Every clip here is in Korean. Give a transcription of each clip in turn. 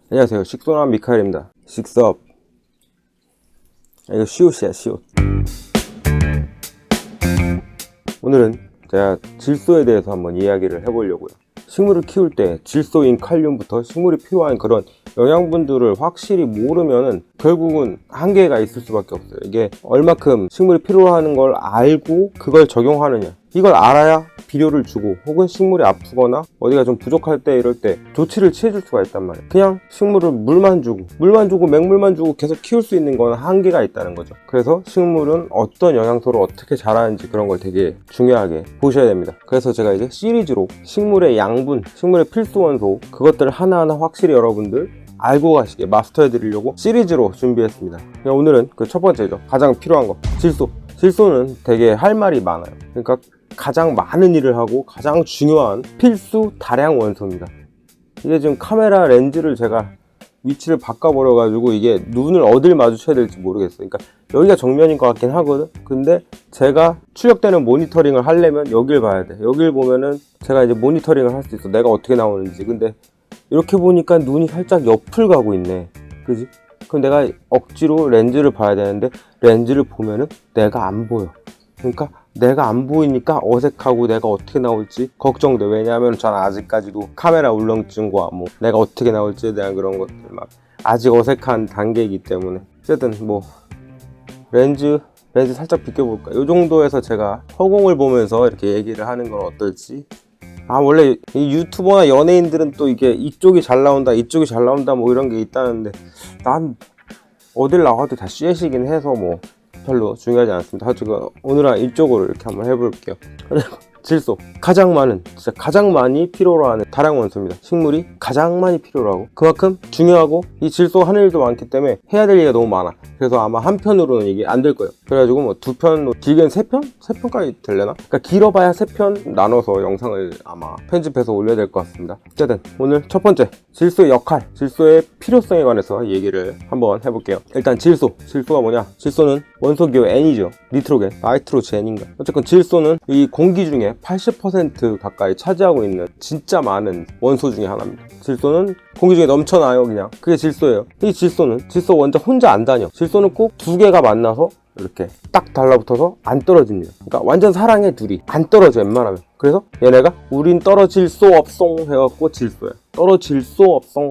안녕하세요. 식소남 미카엘입니다. 식스업. 이거 시옷이야, 시옷. 오늘은 제가 질소에 대해서 한번 이야기를 해보려고요. 식물을 키울 때 질소인 칼륨부터 식물이 필요한 그런 영양분들을 확실히 모르면은 결국은 한계가 있을 수밖에 없어요. 이게 얼마큼 식물이 필요하는 걸 알고 그걸 적용하느냐. 이걸 알아야 비료를 주고 혹은 식물이 아프거나 어디가 좀 부족할 때 이럴 때 조치를 취해줄 수가 있단 말이에요. 그냥 식물을 물만 주고 맹물만 주고 계속 키울 수 있는 건 한계가 있다는 거죠. 그래서 식물은 어떤 영양소를 어떻게 자라는지 그런 걸 되게 중요하게 보셔야 됩니다. 그래서 제가 이제 시리즈로 식물의 양분, 식물의 필수 원소 그것들을 하나하나 확실히 여러분들 알고 가시게 마스터해 드리려고 시리즈로 준비했습니다. 오늘은 그 첫 번째죠. 가장 필요한 거, 질소. 질소는 되게 할 말이 많아요. 그러니까 가장 많은 일을 하고 가장 중요한 필수 다량 원소입니다. 이게 지금 카메라 렌즈를 제가 위치를 바꿔버려 가지고 이게 눈을 어딜 마주쳐야 될지 모르겠어요. 그러니까 여기가 정면인 것 같긴 하거든. 근데 제가 출력되는 모니터링을 하려면 여길 봐야 돼. 여길 보면은 제가 이제 모니터링을 할 수 있어. 내가 어떻게 나오는지. 근데 이렇게 보니까 눈이 살짝 옆을 가고 있네. 그지? 그럼 내가 억지로 렌즈를 봐야 되는데 렌즈를 보면은 내가 안 보여. 그러니까 내가 안 보이니까 어색하고 내가 어떻게 나올지 걱정돼. 왜냐하면 저는 아직까지도 카메라 울렁증과 뭐 내가 어떻게 나올지에 대한 그런 것들 막 아직 어색한 단계이기 때문에 어쨌든 뭐 렌즈 살짝 비껴볼까. 이 정도에서 제가 허공을 보면서 이렇게 얘기를 하는 건 어떨지. 원래 이 유튜버나 연예인들은 또 이게 이쪽이 잘 나온다 이쪽이 잘 나온다 뭐 이런 게 있다는데 난 어딜 나와도 다 쉐시긴 해서 뭐 별로 중요하지 않습니다. 하여튼 오늘은 이쪽으로 이렇게 한번 해볼게요. 질소, 진짜 가장 많이 필요로 하는 다량 원소입니다. 식물이 가장 많이 필요로 하고 그만큼 중요하고 이 질소 한 일도 많기 때문에 해야 될 얘기가 너무 많아. 그래서 아마 한 편으로는 이게 안 될 거예요. 그래가지고 뭐 두 편, 길게는 세 편? 세 편까지 되려나? 그러니까 길어봐야 세 편 나눠서 영상을 아마 편집해서 올려야 될 것 같습니다. 어쨌든 오늘 첫 번째 질소의 역할, 질소의 필요성에 관해서 얘기를 한번 해볼게요. 일단 질소가 뭐냐? 질소는 원소기호 N이죠. 니트로겐, 나이트로젠인가. 어쨌든 질소는 이 공기 중에 80% 가까이 차지하고 있는 진짜 많은 원소 중에 하나입니다. 질소는 공기 중에 넘쳐나요. 그냥 그게 질소예요. 이 질소 원자 혼자 안 다녀. 질소는 꼭 두 개가 만나서 이렇게 딱 달라붙어서 안 떨어집니다. 그러니까 완전 사랑해. 둘이 안 떨어져 웬만하면. 그래서 얘네가 우린 떨어질 수 없송 해갖고 질소야. 떨어질 수 없송.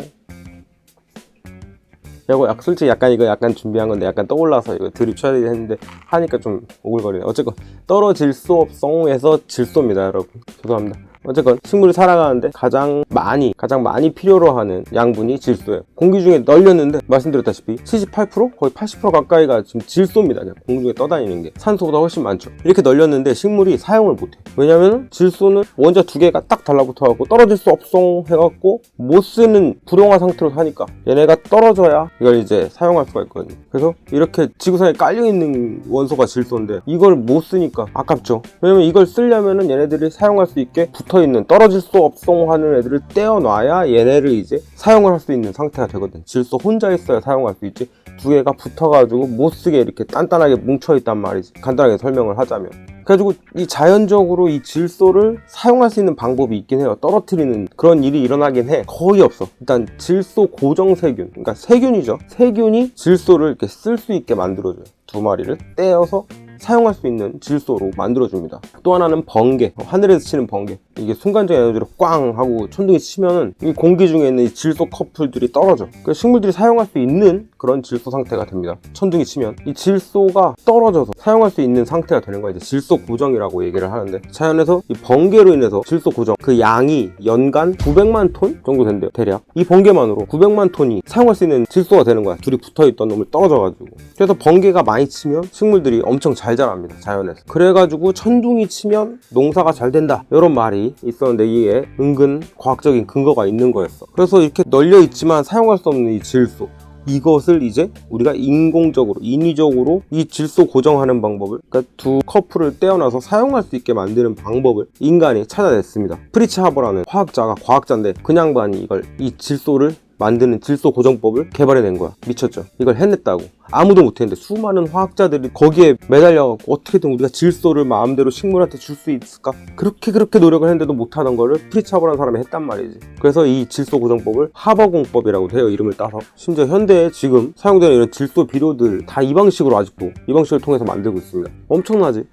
이거 솔직히 이거 준비한 건데 약간 떠올라서 이거 드립 쳐야 되겠는데 하니까 좀 오글거리네. 어쨌건 떨어질 수 없송에서 질소입니다, 여러분. 죄송합니다. 어쨌건 식물이 살아가는데 가장 많이 필요로 하는 양분이 질소예요. 공기 중에 널렸는데 말씀드렸다시피 78% 거의 80% 가까이가 지금 질소입니다. 그냥 공기 중에 떠다니는 게 산소보다 훨씬 많죠. 이렇게 널렸는데 식물이 사용을 못해. 왜냐면 질소는 원자 두 개가 딱 달라붙어 갖고 떨어질 수 없송 해갖고 못 쓰는 불용화 상태로 사니까 얘네가 떨어져야 이걸 이제 사용할 수가 있거든요. 그래서 이렇게 지구상에 깔려있는 원소가 질소인데 이걸 못 쓰니까 아깝죠. 왜냐면 이걸 쓰려면은 얘네들이 사용할 수 있게 붙어있는 떨어질 수 없송 하는 애들을 떼어놔야 얘네를 이제 사용을 할 수 있는 상태가 되거든. 질소 혼자 있어야 사용할 수 있지 두 개가 붙어가지고 못 쓰게 이렇게 단단하게 뭉쳐있단 말이지. 간단하게 설명을 하자면. 그래가지고 이 자연적으로 이 질소를 사용할 수 있는 방법이 있긴 해요. 떨어뜨리는 그런 일이 일어나긴 해. 거의 없어. 일단 질소 고정 세균, 그러니까 세균이죠. 세균이 질소를 이렇게 쓸 수 있게 만들어줘요. 두 마리를 떼어서 사용할 수 있는 질소로 만들어줍니다. 또 하나는 번개, 하늘에서 치는 번개. 이게 순간적인 에너지로 꽝 하고 천둥이 치면은 이 공기 중에 있는 이 질소 커플들이 떨어져. 그래서 식물들이 사용할 수 있는 그런 질소 상태가 됩니다. 천둥이 치면 이 질소가 떨어져서 사용할 수 있는 상태가 되는 거예요. 이제 질소 고정이라고 얘기를 하는데 자연에서 이 번개로 인해서 질소 고정 그 양이 연간 900만 톤 정도 된대요. 대략 이 번개만으로 900만 톤이 사용할 수 있는 질소가 되는 거야. 둘이 붙어있던 놈을 떨어져가지고. 그래서 번개가 많이 치면 식물들이 엄청 잘 자랍니다. 자연에서. 그래가지고 천둥이 치면 농사가 잘 된다 이런 말이 있었는데 이게 은근 과학적인 근거가 있는 거였어. 그래서 이렇게 널려 있지만 사용할 수 없는 이 질소, 이것을 이제 우리가 인공적으로 인위적으로 이 질소 고정하는 방법을, 그러니까 두 커플을 떼어놔서 사용할 수 있게 만드는 방법을 인간이 찾아냈습니다. 프리츠 하버라는 과학자인데 그 양반이 이 질소를 만드는 질소 고정법을 개발해낸 거야. 미쳤죠? 이걸 해냈다고. 아무도 못했는데 수많은 화학자들이 거기에 매달려갖고 어떻게든 우리가 질소를 마음대로 식물한테 줄 수 있을까? 그렇게 노력을 했는데도 못하던 거를 프리차버라는 사람이 했단 말이지. 그래서 이 질소 고정법을 하버공법이라고 해요. 이름을 따서. 심지어 현대에 지금 사용되는 이런 질소 비료들 다 이 방식으로 아직도 이 방식을 통해서 만들고 있습니다. 엄청나지?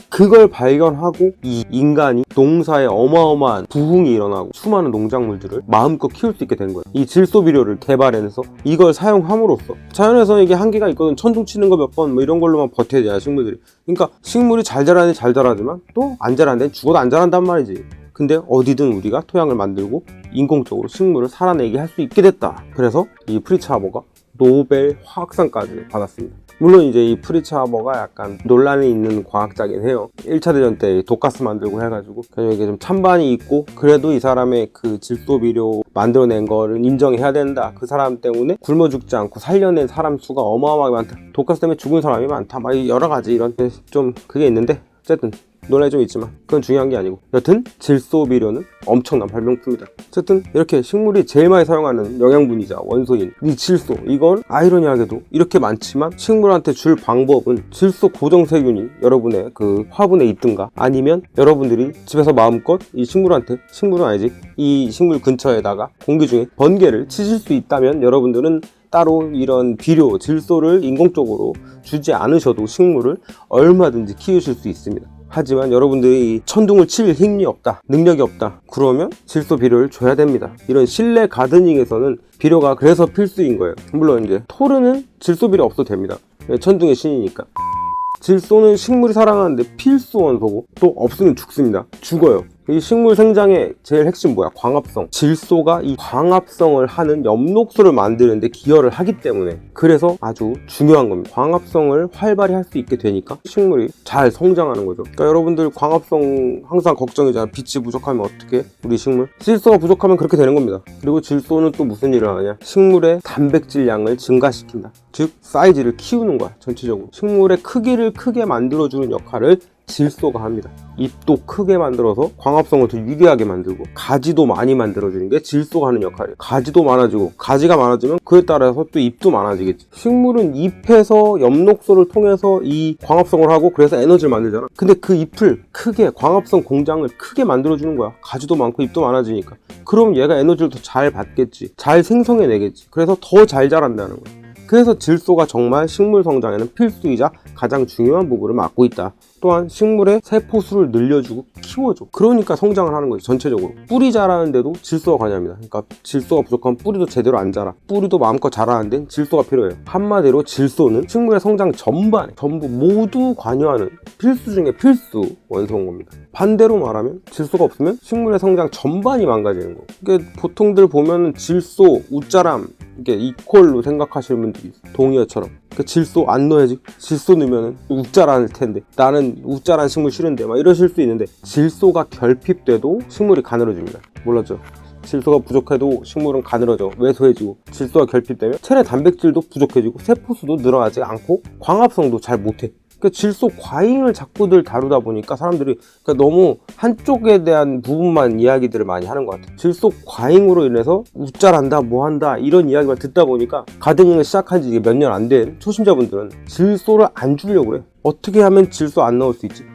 그걸 발견하고 이 인간이 농사에 어마어마한 부흥이 일어나고 수많은 농작물들을 마음껏 키울 수 있게 된 거예요. 이 질소 비료를 개발해내서 이걸 사용함으로써 자연에서 이게 한계가 있거든. 천둥 치는 거 몇 번 뭐 이런 걸로만 버텨야 돼요, 식물들이. 그러니까 식물이 잘 자라는 잘 자라지만 또 안 자라는 데는 죽어도 안 자란단 말이지. 근데 어디든 우리가 토양을 만들고 인공적으로 식물을 살아내게 할 수 있게 됐다. 그래서 이 프리츠 하버가 노벨 화학상까지 받았습니다. 물론 이제 이 프리츠 하버가 약간 논란이 있는 과학자긴 해요. 1차 대전 때 독가스 만들고 해가지고 이게 좀 찬반이 있고, 그래도 이 사람의 그 질소 비료 만들어낸 거를 인정해야 된다. 그 사람 때문에 굶어 죽지 않고 살려낸 사람 수가 어마어마하게 많다. 독가스 때문에 죽은 사람이 많다. 막 여러 가지 이런 좀 그게 있는데, 어쨌든 논란이 좀 있지만 그건 중요한 게 아니고, 여튼 질소 비료는 엄청난 발명품이다. 어쨌든 이렇게 식물이 제일 많이 사용하는 영양분이자 원소인 이 질소, 이건 아이러니하게도 이렇게 많지만 식물한테 줄 방법은 질소 고정 세균이 여러분의 그 화분에 있든가, 아니면 여러분들이 집에서 마음껏 이 식물한테, 식물은 아니지, 이 식물 근처에다가 공기 중에 번개를 치실 수 있다면 여러분들은 따로 이런 비료, 질소를 인공적으로 주지 않으셔도 식물을 얼마든지 키우실 수 있습니다. 하지만 여러분들이 천둥을 칠 힘이 없다, 능력이 없다, 그러면 질소 비료를 줘야 됩니다. 이런 실내 가드닝에서는 비료가 그래서 필수인 거예요. 물론 이제 토르는 질소 비료 없어도 됩니다. 천둥의 신이니까. 질소는 식물이 살아가는데 필수 원소고, 또 없으면 죽습니다. 죽어요. 이 식물 생장의 제일 핵심 뭐야? 광합성. 질소가 이 광합성을 하는 엽록소를 만드는데 기여를 하기 때문에, 그래서 아주 중요한 겁니다. 광합성을 활발히 할 수 있게 되니까 식물이 잘 성장하는 거죠. 그러니까 여러분들 광합성 항상 걱정이잖아. 빛이 부족하면 어떻게? 우리 식물 질소가 부족하면 그렇게 되는 겁니다. 그리고 질소는 또 무슨 일을 하냐? 식물의 단백질 양을 증가시킨다. 즉 사이즈를 키우는 거야. 전체적으로 식물의 크기를 크게 만들어주는 역할을 질소가 합니다. 잎도 크게 만들어서 광합성을 더 유리하게 만들고, 가지도 많이 만들어주는 게 질소가 하는 역할이에요. 가지도 많아지고, 가지가 많아지면 그에 따라서 또 잎도 많아지겠지. 식물은 잎에서 엽록소를 통해서 이 광합성을 하고, 그래서 에너지를 만들잖아. 근데 그 잎을 크게, 광합성 공장을 크게 만들어주는 거야. 가지도 많고 잎도 많아지니까. 그럼 얘가 에너지를 더 잘 받겠지, 잘 생성해내겠지. 그래서 더 잘 자란다는 거야. 그래서 질소가 정말 식물 성장에는 필수이자 가장 중요한 부분을 맡고 있다. 또한 식물의 세포수를 늘려주고 키워줘. 그러니까 성장을 하는 거지. 전체적으로 뿌리 자라는데도 질소가 관여합니다. 그러니까 질소가 부족하면 뿌리도 제대로 안 자라. 뿌리도 마음껏 자라는 데는 질소가 필요해요. 한마디로 질소는 식물의 성장 전반에 전부 모두 관여하는 필수 중에 필수 원소인 겁니다. 반대로 말하면 질소가 없으면 식물의 성장 전반이 망가지는 거고. 이게 보통들 보면 질소, 웃자람 이게 이퀄로 생각하시는 분들이 있어요. 동의어처럼. 그 질소 안 넣어야지. 질소 넣으면 웃자랄 텐데, 나는 웃자란 식물 싫은데, 막 이러실 수 있는데, 질소가 결핍돼도 식물이 가늘어집니다. 몰랐죠? 질소가 부족해도 식물은 가늘어져, 왜소해지고, 질소가 결핍되면 체내 단백질도 부족해지고, 세포수도 늘어나지 않고, 광합성도 잘 못해. 그러니까 질소 과잉을 자꾸들 다루다 보니까 사람들이 너무 한쪽에 대한 부분만 이야기들을 많이 하는 것 같아요. 질소 과잉으로 인해서 웃잘한다, 뭐한다 이런 이야기만 듣다 보니까 가드닝을 시작한 지 몇 년 안 된 초심자분들은 질소를 안 주려고 그래. 어떻게 하면 질소 안 넣을 수 있지?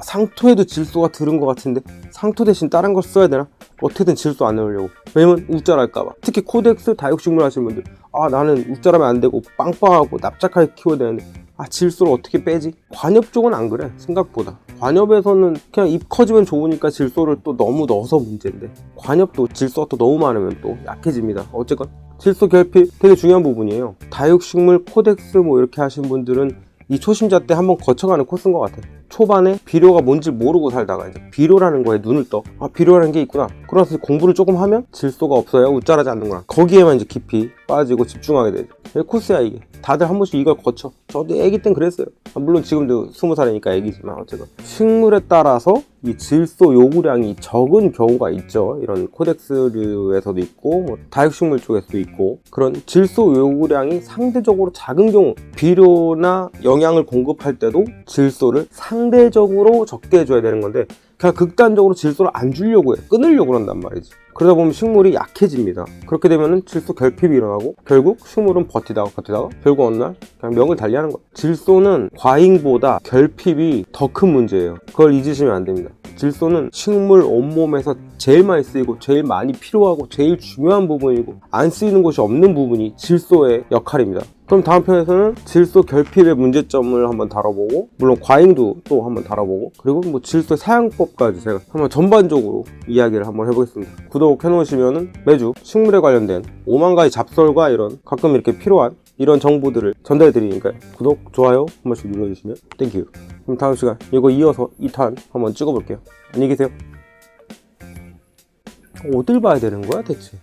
상토에도 질소가 들은 것 같은데 상토 대신 다른 걸 써야 되나? 어떻게든 질소 안 넣으려고. 왜냐면 웃잘할까봐. 특히 코덱스 다육식물 하시는 분들, 나는 웃잘하면 안 되고 빵빵하고 납작하게 키워야 되는데 질소를 어떻게 빼지? 관엽 쪽은 안 그래. 생각보다 관엽에서는 그냥 잎 커지면 좋으니까 질소를 또 너무 넣어서 문제인데, 관엽도 질소가 또 너무 많으면 또 약해집니다. 어쨌건 질소 결핍 되게 중요한 부분이에요. 다육식물 코덱스 뭐 이렇게 하신 분들은 이 초심자 때 한번 거쳐가는 코스인 것 같아. 초반에 비료가 뭔지 모르고 살다가 이제 비료라는 거에 눈을 떠. 비료라는 게 있구나. 그러면서 공부를 조금 하면 질소가 없어야 웃자라지 않는구나. 거기에만 이제 깊이 빠지고 집중하게 되죠. 코스야 이게. 다들 한 번씩 이걸 거쳐. 저도 애기 땐 그랬어요. 물론 지금도 20살이니까 애기지만 어쨌든 식물에 따라서 이 질소 요구량이 적은 경우가 있죠. 이런 코덱스류에서도 있고 뭐 다육식물 쪽에서도 있고, 그런 질소 요구량이 상대적으로 작은 경우, 비료나 영양을 공급할 때도 질소를 상대적으로 적게 해줘야 되는 건데, 그냥 극단적으로 질소를 안 주려고 해. 끊으려고 그런단 말이지. 그러다 보면 식물이 약해집니다. 그렇게 되면 질소 결핍이 일어나고 결국 식물은 버티다가 결국 어느 날 그냥 명을 달리하는 거예요. 질소는 과잉보다 결핍이 더 큰 문제예요. 그걸 잊으시면 안 됩니다. 질소는 식물 온몸에서 제일 많이 쓰이고 제일 많이 필요하고 제일 중요한 부분이고 안 쓰이는 곳이 없는 부분이 질소의 역할입니다. 그럼 다음 편에서는 질소 결핍의 문제점을 한번 다뤄보고, 물론 과잉도 또 한번 다뤄보고, 그리고 뭐 질소 사용법까지 제가 한번 전반적으로 이야기를 한번 해보겠습니다. 구독해 놓으시면은 매주 식물에 관련된 5만 가지 잡설과 이런 가끔 이렇게 필요한 이런 정보들을 전달해 드리니까요. 구독, 좋아요 한 번씩 눌러주시면 땡큐. 그럼 다음 시간 이거 이어서 2탄 한번 찍어볼게요. 안녕히 계세요. 어딜 봐야 되는 거야 대체?